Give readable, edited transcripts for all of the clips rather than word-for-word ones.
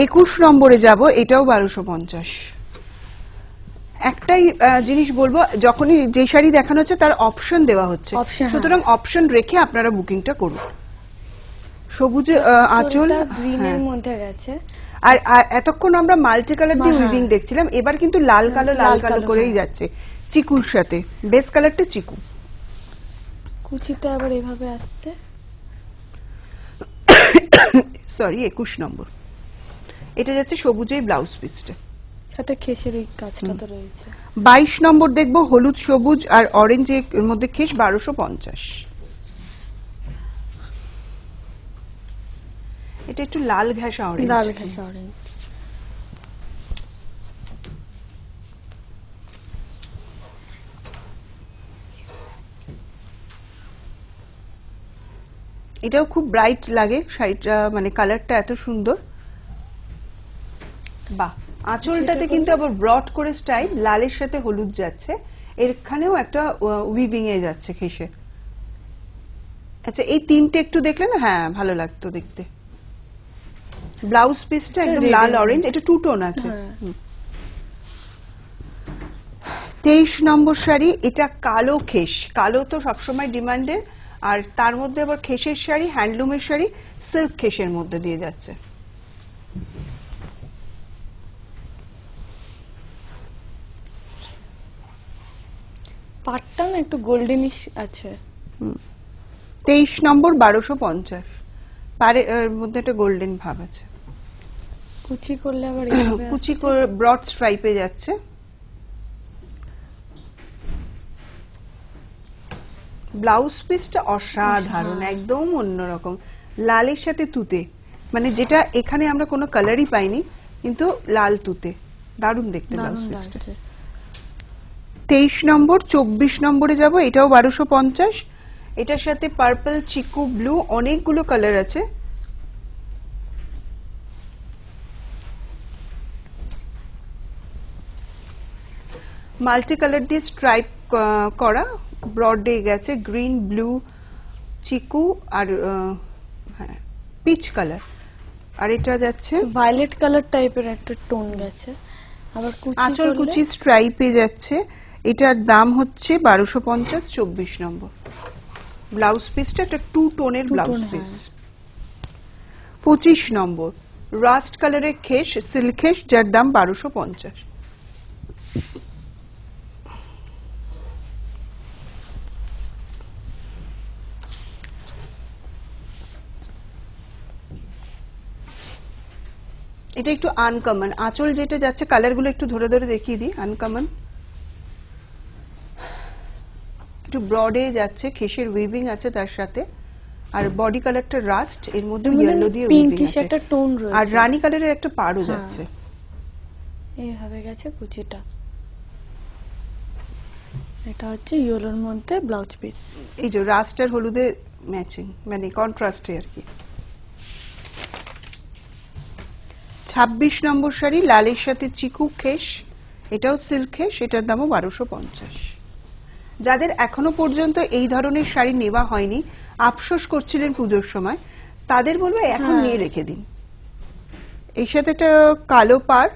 21 নম্বরে যাব, এটাও 1250। একটাই জিনিস বলবো, যখনই যে শাড়ি দেখানো হচ্ছে তার অপশন দেওয়া হচ্ছে, সুতরাং অপশন রেখে আপনারা বুকিংটা করুন। সবুজ আঁচল, গ্রিনের মধ্যে গেছে। আর এতক্ষণ আমরা মাল্টি কালার দিয়ে উইভিং দেখছিলাম, এবার কিন্তু লাল কালো করেই যাচ্ছে চিকুর সাথে। বেস কালারটা চিকু। কুচিতে আবার এভাবে আসছে। সরি, 21 নম্বর, এটা যাচ্ছে সবুজেই ব্লাউজ পিসটা, সাথে খেসের এই কাজটা তো রয়েছে। 22 নম্বর দেখবো, হলুদ সবুজ আর অরেঞ্জ এর মধ্যে খেস, 1250। এটা একটু লাল ঘাসা অরেঞ্জ। লাল ঘাসা অরেঞ্জ। এটাও খুব ব্রাইট লাগে শাড়িটা, মানে কালারটা এত সুন্দর। বাহ, আঁচলটাতে কিন্তু আবার ব্রড করে স্টাইল, লালের সাথে হলুদ যাচ্ছে, এখানেও একটা উইভিং এ যাচ্ছে খেসে। আচ্ছা, এই তিনটে একটু দেখলে না, হ্যাঁ ভালো লাগতো দেখতে। ব্লাউজ পিসটা একদম লাল অরেঞ্জ, এটা টু টোন আছে। 23 নম্বর শাড়ি, এটা কালো খেস। কালো তো সবসময় ডিমান্ডের, আর তার মধ্যে আবার খেসের শাড়ি, হ্যান্ডলুমের শাড়ি সিল্ক খেসের মধ্যে দিয়ে যাচ্ছে। পাটটা না একটু গোল্ডেনিশ আছে। 23 নম্বর, 1250। এর মধ্যে একটা গোল্ডেন ভাব আছে। কুচি করলে আবার এইভাবে কুচি করে ব্রড স্ট্রাইপে যাচ্ছে। ব্লাউজ পিসটা অসাধারণ, একদম অন্যরকম, লালের সাথে তুতে, মানে যেটা এখানে আমরা কোনো কালারই পাইনি, কিন্তু লাল তুতে, দারুণ দেখতে ব্লাউজ পিসটা। 23 নম্বর, 24 নম্বরে যাব, এটাও 1250। এটার সাথে পার্পল, চিকু, ব্লু, অনেকগুলো কালার আছে। মাল্টি কালার দিয়ে স্ট্রাইপ করা, ব্রডে গেছে, গ্রিন, ব্লু, চিকু আর পিচ কালার। আর এটা যাচ্ছে ভায়োলেট কালার টাইপের একটা টোন গেছে। আবার আঁচল কুচি স্ট্রাইপে যাচ্ছে। এটার দাম হচ্ছে 1250। 24 নম্বর, ব্লাউজ পিসটা একটা টু টোনের ব্লাউজ পিস। 25 নম্বর, রাস্ট কালারের খেস, সিল্ক খেস, যার দাম 1250। এটা একটু আনকমন, আঁচল যেটা যাচ্ছে, কালারগুলো একটু ধরে ধরে দেখিয়ে দিই। আনকমন, একটু ব্রডে যাচ্ছে, খেসের উইভিং আছে তার সাথে, আর বডি কালারটা রাস্ট, এর মধ্যে ইয়েলো দিয়ে উইভিং আছে, একটা টোন রয়েছে, আর রানী কালারের একটা পাড়ও যাচ্ছে। এইভাবে গেছে কুচিটা। এটা হচ্ছে ইয়েলোর মধ্যে ব্লাউজ পিস, এই যে রাস্ট আর হলুদে ম্যাচিং, মানে কন্ট্রাস্টে আর কি। 26 নম্বর শাড়ি, লালের সাথে চিকু খেস, এটাও সিল্ক খেস, এটার দামও 1250। যাদের এখনো পর্যন্ত এই ধরনের শাড়ি নেওয়া হয়নি, আফসোস করছিলেন পুজোর সময়, তাদের বলবো এখন নিয়ে রেখে দিন। এই সাথে একটা কালো পাড়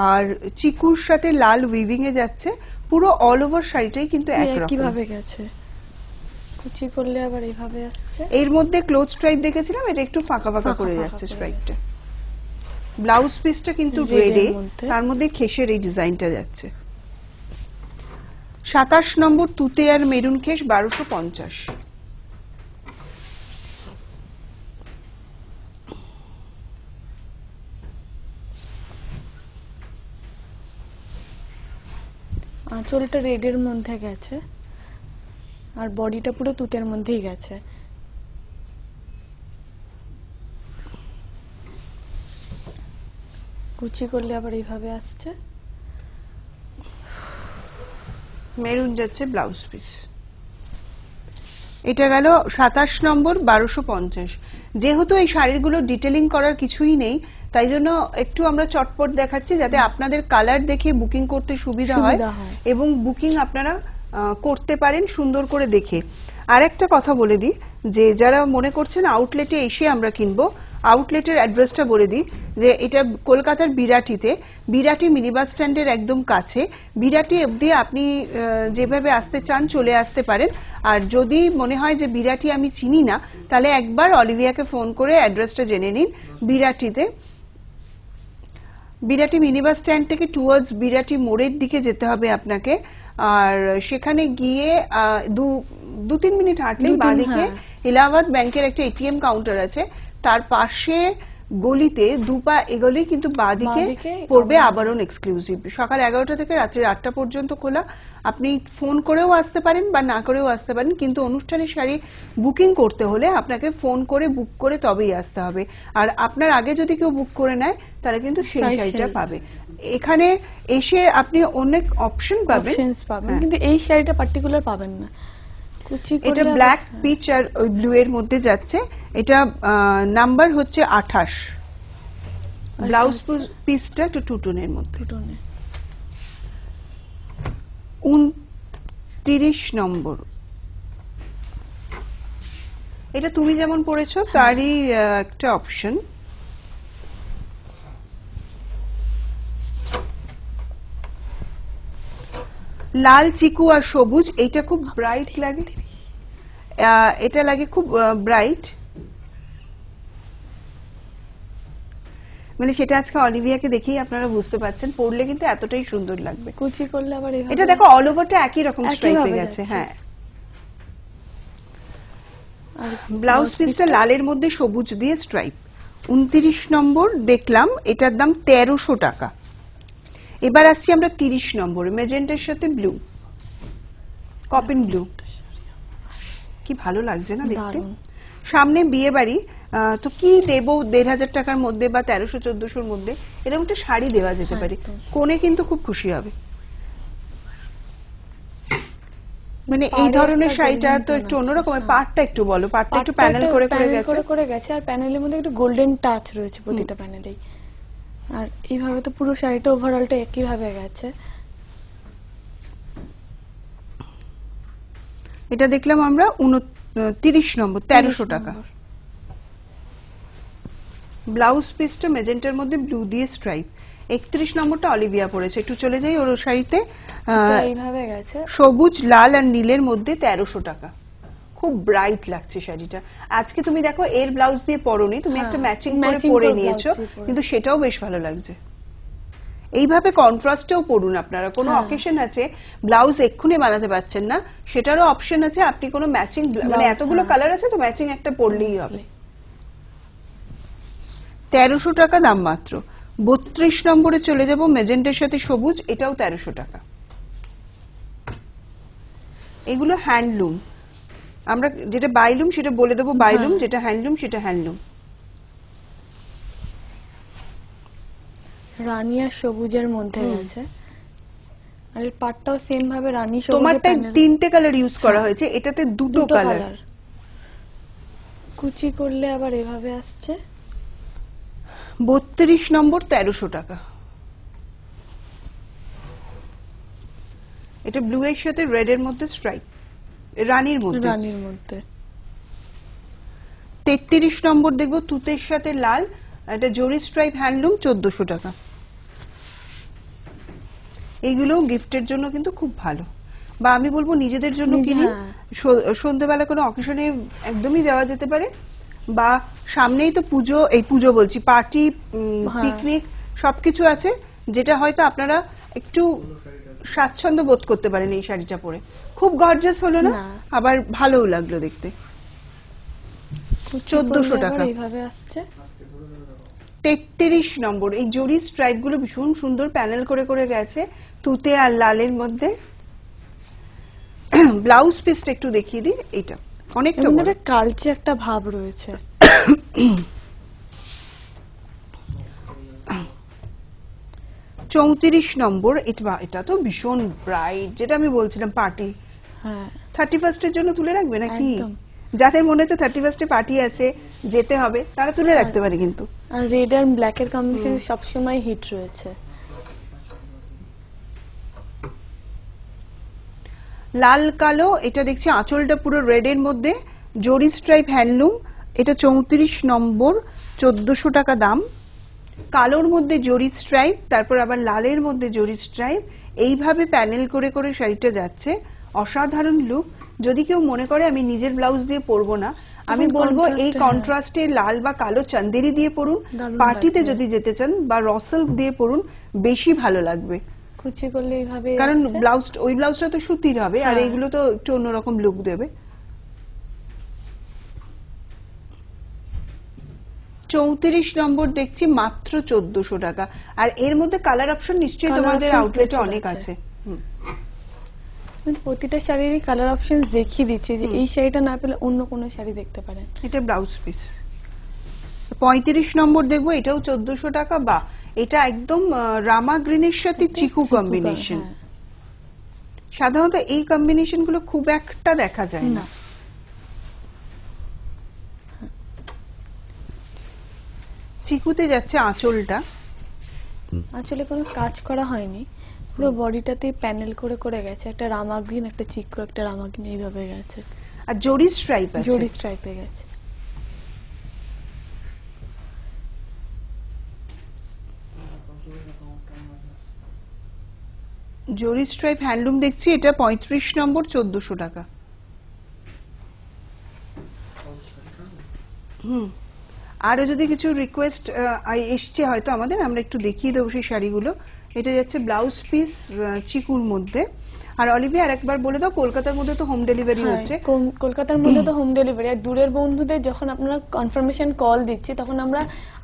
আর চিকুর সাথে লাল উইভিং এ যাচ্ছে, পুরো অল ওভার শাড়িটাই কিন্তু একরকম কিভাবে গেছে, কুচি করলে আবার এইভাবে আসছে। এর মধ্যে ক্লোজ স্ট্রাইপ দেখেছিলাম, এটা একটু ফাঁকা ফাঁকা করে যাচ্ছে স্ট্রাইপটা। ব্লাউজ পিসটা কিন্তু রেডে, তার মধ্যে খেসের এই ডিজাইনটা যাচ্ছে। 27 নম্বর, তুতে আর মেরুন খেস, 1250। আঁচলটা রেডের মধ্যে গেছে, আর বডিটা পুরো তুতের মধ্যেই গেছে। কুচি করলে আবার এইভাবে আসছে। মেরুন যাচ্ছে ব্লাউজ পিস। এটা গেল 27 নম্বর, 1250। যেহেতু এই শাড়িগুলো ডিটেলিং করার কিছুই নেই, তাই জন্য একটু আমরা চটপট দেখাচ্ছি, যাতে আপনাদের কালার দেখে বুকিং করতে সুবিধা হয় এবং বুকিং আপনারা করতে পারেন সুন্দর করে দেখে। আর একটা কথা বলে দিই, যে যারা মনে করছেন আউটলেটে এসে আমরা কিনবো, আউটলেটের অ্যাড্রেসটা বলে দিই, যে এটা কলকাতার বিরাটিতে, বিরাটি মিনি বাস স্ট্যান্ডের একদম কাছে। বিরাটি অবধি আপনি যেভাবে আসতে চান চলে আসতে পারেন। আর যদি মনে হয় যে বিরাটি আমি চিনি না, তাহলে একবার অলিভিয়াকে ফোন করে অ্যাড্রেসটা জেনে নিন। বিরাটিতে, বিরাটি মিনি বাস স্ট্যান্ড থেকে টুয়ার্ডস বিরাটি মোড়ের দিকে যেতে হবে আপনাকে। আর সেখানে গিয়ে 2-3 মিনিট হাঁটলেই বাঁদিকে এলাহাবাদ ব্যাংকের একটা এটিএম কাউন্টার আছে, তার পাশে গলিতে 2 পা এগোলেই কিন্তু বাঁদিকে পড়বে আবরণ এক্সক্লুসিভ। সকাল 11টা থেকে রাত্রি 8টা পর্যন্ত খোলা। আপনি ফোন করেও আসতে পারেন বা না করেও আসতে পারেন, কিন্তু অনুষ্ঠানের শাড়ি বুকিং করতে হলে আপনাকে ফোন করে বুক করে তবেই আসতে হবে। আর আপনার আগে যদি কেউ বুক করে নেয় তাহলে কিন্তু সেই শাড়িটা পাবে। এখানে এসে আপনি অনেক অপশন পাবেন, কিন্তু এই শাড়িটা পার্টিকুলার পাবেন না। এটা ব্ল্যাক পিচ আর ব্লু এর মধ্যে যাচ্ছে। এটা নাম্বার হচ্ছে 28। ব্লাউজ পিসটা একটু টু টোনের মধ্যে, 29 নম্বর। এটা তুমি যেমন পড়েছো তারই একটা অপশন। লাল চিকু আর সবুজ, এইটা খুব ব্রাইট লাগে, এটা লাগে খুব ব্রাইট। মানে সেটা আজকে অলিভিয়াকে দেখেই আপনারা বুঝতে পারছেন, পরলে কিন্তু এতটাই সুন্দর লাগবে। কুচি করলে আবার এটা দেখো অল ওভারটা একই রকম স্ট্রাইপ হয়ে গেছে। হ্যাঁ, ব্লাউজ পিসটা লালের মধ্যে সবুজ দিয়ে স্ট্রাইপ। 29 নম্বর দেখলাম, এটার দাম 1300 টাকা। এবার আসছি আমরা 30 নম্বর, মেজেন্টার সাথে ব্লু, কপিন ব্লু। কি ভালো লাগছে না দেখতে। সামনে বিয়ে বাড়ি, তো কি দেবো 1500 টাকার মধ্যে বা 1300-1400 মধ্যে এরকম একটা শাড়ি দেওয়া যেতে পারে, কোনে কিন্তু খুব খুশি হবে। মানে এই ধরনের শাড়িটা তো একটু অন্যরকম। পাড়টা একটু বলো, পাড়টা একটু প্যানেল করে গেছে, আর প্যানেলের মধ্যে একটু গোল্ডেন টাচ রয়েছে প্রতিটা প্যানেলেই। আর এইভাবে তো পুরো শাড়িটা ওভারঅলটা একই ভাবে গেছে। এটা দেখলাম আমরা 29 নম্বর, 1300 টাকা। ব্লাউজ পিসটা মেজেন্টার মধ্যে ব্লু দিয়ে স্ট্রাইপ। 31 নম্বরটা অলিভিয়া পড়েছে, একটু চলে যাই ওর শাড়িতে। এইভাবে গেছে, সবুজ লাল আর নীলের মধ্যে 1300 টাকা। খুব ব্রাইট লাগছে শাড়িটা। আজকে তুমি দেখো এর ব্লাউজ দিয়ে পরোনি, তুমি একটা ম্যাচিং করে পরে নিয়েছো, কিন্তু সেটাও বেশ ভালো লাগছে। এইভাবে কন্ট্রাস্টেও পড়ুন আপনারা। কোনো অকেশন আছে ব্লাউজ এক্ষুনি বানাতে পারছেন না, সেটারও অপশন আছে। আপনি কোনো ম্যাচিং, মানে এতগুলো কালার আছে তো ম্যাচিং একটা পরলেই হবে। 1300 টাকা দাম মাত্র। 32 নম্বরে চলে যাব, মেজেন্টার সাথে সবুজ, এটাও 1300 টাকা। এগুলো হ্যান্ডলুম। আমরা যেটা বাইলুম সেটা বলে দেবো বাইলুম, যেটা হ্যান্ডলুম সেটা হ্যান্ডলুম। রানী আর সবুজের মধ্যে আছে, আর এর পাটটাও সেম ভাবে রানী সবুজ। তোমারটা 3টে কালার ইউজ করা হয়েছে, এটাতে 2টো কালার। কুচি করলে আবার এভাবে আসছে। 32 নম্বর, 1300 টাকা। এটা ব্লু এর সাথে রেড এর মধ্যে স্ট্রাইপ, রানীর মধ্যে। 33 নম্বর দেখবো, তুতের সাথে লাল, এটা জরি স্ট্রাইপ হ্যান্ডলুম, 1400 টাকা। এইগুলো গিফটের জন্য কিন্তু খুব ভালো, বা আমি বলবো নিজেদের জন্য কিনি। সন্ধ্যেবেলা কোনো অকেশনে একদমই যাওয়া যেতে পারে, বা সামনেই তো পুজো, এই পুজো বলছি, পার্টি, পিকনিক সবকিছু আছে, যেটা হয়তো আপনারা একটু স্বাচ্ছন্দ্য বোধ করতে পারেন এই শাড়িটা পরে। খুব গর্জাস হলো না, আবার ভালোও লাগলো দেখতে। 1400 টাকা। 33 নম্বর, এই জরি স্ট্রাইপ গুলো ভীষণ সুন্দর প্যানেল করে করে গেছে, তুতে আর লালের মধ্যে। ব্লাউজ পিসটা একটু দেখিয়ে দিই, এটা অনেকটা বড়, কালচে একটা ভাব রয়েছে। 34 নম্বর, এটা তো ভীষণ ব্রাইট, যেটা আমি বলছিলাম পার্টি। 31st এর জন্য তুলে রাখবে নাকি? যাদের মনে হচ্ছে 31st এ পার্টি আছে, যেতে হবে, তারা তুলে রাখতে পারে। কিন্তু আর রেড আর ব্ল্যাক এর কম্বিনেশন সবসময় হিট রয়েছে। লাল কালো, এটা দেখছি আঁচলটা পুরো রেড এর মধ্যে, জরি স্ট্রাইপ হ্যান্ডলুম, এটা 34 নম্বর, 1400 টাকা দাম। কালোর মধ্যে জরি স্ট্রাইপ, তারপর আবার লালের মধ্যে জরি স্ট্রাইপ, এইভাবে প্যানেল করে করে শাড়িটা যাচ্ছে। অসাধারণ লুক। যদি কেউ মনে করে আমি নিজের ব্লাউজ দিয়ে পরবো না, আমি বলবো এই কন্ট্রাস্টে লাল বা কালো চান্দেরি দিয়ে পরুন। পার্টিতে যদি যেতে চান বা র সিল্ক দিয়ে পরুন, বেশি ভালো লাগবে। কুচি করলে এইভাবে, কারণ ওই ব্লাউজটা তো সুতির হবে, আর এইগুলো তো একটু অন্যরকম লুক দেবে। 34 নম্বর দেখছি মাত্র 1400 টাকা। আর এর মধ্যে কালার অপশন নিশ্চয়ই তোমাদের আউটলেটে অনেক আছে। প্রতিটা শাড়িরই কালার অপশন দেখিয়ে দিচ্ছে যে এই শাড়িটা না পেলে অন্য কোনো শাড়ি দেখতে পারেন। এটা ব্লাউজ পিস। 35 নম্বর দেখবো, এটাও 1400 টাকা। বা এটা একদম রামা গ্রিনের সাথে চিকু কম্বিনেশন। সাধারণত এই কম্বিনেশন গুলো খুব একটা দেখা যায় না। চিকুতে যাচ্ছে আঁচলটা। আঁচলে কোনো কাজ করা হয়নি, পুরো বডিটাতেই প্যানেল করে করে গেছে। একটা রামা গ্রিন, একটা চিকু, একটা রামা গ্রিন এইভাবে গেছে। আর জরি স্ট্রাইপ আছে, জরি স্ট্রাইপে গেছে। জরি স্ট্রাইপ হ্যান্ডলুম দেখছি, এটা 35 নম্বর 1400 টাকা। আরো যদি কিছু রিকোয়েস্ট এসছে হয়তো আমাদের, আমরা একটু দেখিয়ে দেবো সেই শাড়িগুলো। এটা যাচ্ছে ব্লাউজ পিস চিকুর মধ্যে। আর অলিভিয়া আরেকবার বলে দাও, কলকাতার মধ্যে তো হোম ডেলিভারি হচ্ছে। কলকাতার মধ্যে তো হোম ডেলিভারি। আর দূরের বন্ধুদের যখন আপনারা কনফার্মেশন কল দিচ্ছি, তখন আমরা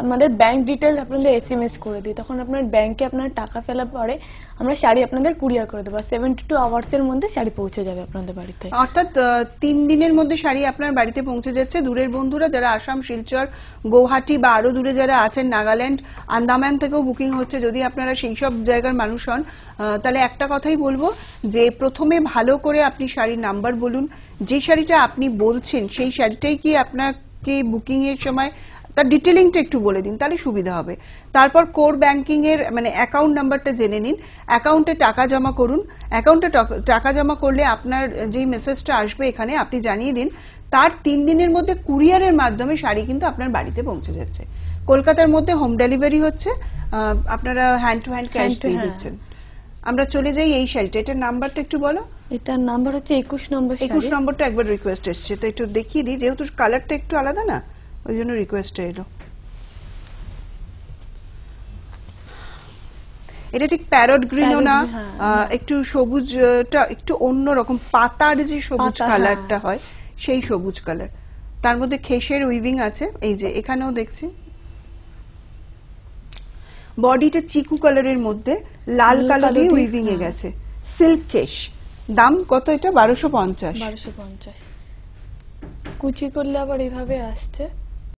আমাদের ব্যাংক ডিটেইলস আপনাদের এসএমএস করে দিই। তখন আপনার ব্যাংকে আপনার টাকা ফেলার পরে আমরা শাড়ি আপনাদের কুরিয়ার করে দেবো। 72 আওয়ার্স এর মধ্যে শাড়ি পৌঁছে যাবে আপনাদের বাড়িতে। অর্থাৎ 3 দিনের মধ্যে শাড়ি আপনার বাড়িতে পৌঁছে যাচ্ছে। দূরের বন্ধুরা যারা আসাম, শিলচর, গুয়াহাটি বা আরো দূরে যারা আছেন, নাগাল্যান্ড, আন্দামান থেকেও বুকিং হচ্ছে। যদি আপনারা সেই সব জায়গার মানুষ হন, তাহলে একটা কথাই বলবো যে প্রথমে ভালো করে আপনি শাড়ির নাম্বার বলুন। যে শাড়িটা আপনি বলছেন সেই শাড়িটাই কি আপনাকে বুকিং এর সময় তার ডিটেলিংটা একটু বলে দিন, তাহলে সুবিধা হবে। তারপর কোর ব্যাংকিং এর মানে অ্যাকাউন্ট নাম্বারটা জেনে নিন। অ্যাকাউন্টে টাকা জমা করুন। অ্যাকাউন্টে টাকা জমা করলে আপনার যেই মেসেজটা আসবে এখানে আপনি জানিয়ে দিন। তার 3 দিনের মধ্যে কুরিয়ারের মাধ্যমে শাড়ি কিন্তু আপনার বাড়িতে পৌঁছে যাচ্ছে। কলকাতার মধ্যে হোম ডেলিভারি হচ্ছে, আপনারা হ্যান্ড টু হ্যান্ড ক্যাশ দিয়ে দিচ্ছেন। আমরা চলে যাই এই শাড়িটা। এটার নাম্বারটা একটু বলো। এটার নাম্বার হচ্ছে 21 নম্বর। 21 নম্বরটা একবার রিকোয়েস্ট এসেছে, তো একটু দেখিয়ে দিই, যেহেতু কালারটা একটু আলাদা না, ওই জন্য রিকোয়েস্টটা এলো। এটা ঠিক প্যারট গ্রিনও না, একটু সবুজটা একটু অন্যরকম, পাতার যে সবুজ কালারটা হয় সেই সবুজ কালার। তার মধ্যে খেসের উইভিং আছে, এই যে এখানেও দেখছি। বডিটা চিকু কালারের মধ্যে লাল কালো দিয়ে উইভিং এ গেছে। সিল্ক খেস। দাম কত এটা? 1250। কুচি করলে আবার এইভাবে আসছে।